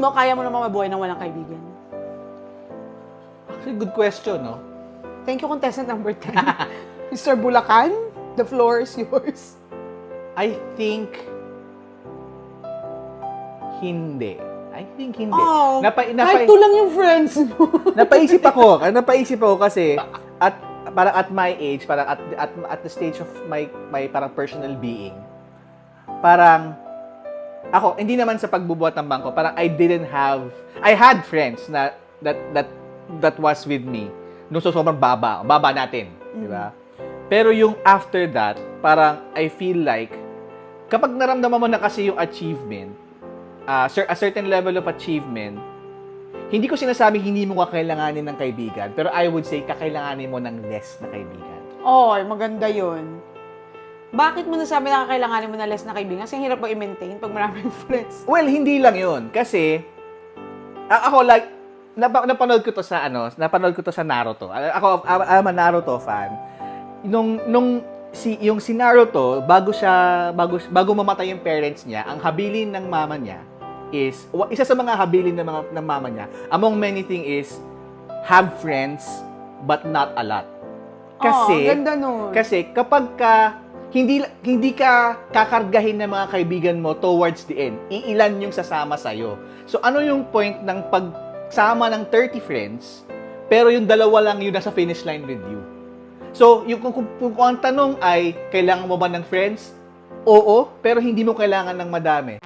mo, kaya mo naman mabuhay nang walang kaibigan? Actually, good question, no? Thank you, contestant number 10. Mr. Bulacan, the floor is yours. I think hindi. I think hindi. Oh, kahit two lang yung friends mo. Napaisip ako kasi at my age, parang at the stage of my parang personal being, parang ako hindi naman sa pagbubuhat ng bangko, parang I had friends na that was with me nung sobrang baba natin, di ba? Pero yung after that, parang I feel like kapag naramdaman mo na kasi yung achievement, a certain level of achievement, hindi ko sinasabing hindi mo kakailanganin ng kaibigan, pero I would say kakailanganin mo ng less na kaibigan. Oy, maganda yun. Bakit mo nasabi na kakailanganin mo na less na kaibigan? Kasi ang hirap mo i-maintain pag maraming friends. Well, hindi lang yun. Kasi, ako like, napanood ko to sa Naruto. I'm a Naruto fan. Yung si Naruto, bago mamatay yung parents niya, ang habilin ng mama niya is, isa sa mga habilin ng mama niya, among many things is, have friends, but not a lot. Kasi, ganda nun. Kasi kapag hindi ka kakargahin ng mga kaibigan mo towards the end, iilan yung sasama sa'yo. So, ano yung point ng pagsama ng 30 friends, pero yung dalawa lang yung nasa finish line with you? So, kung ang tanong ay, kailangan mo ba ng friends? Oo, pero hindi mo kailangan ng madami.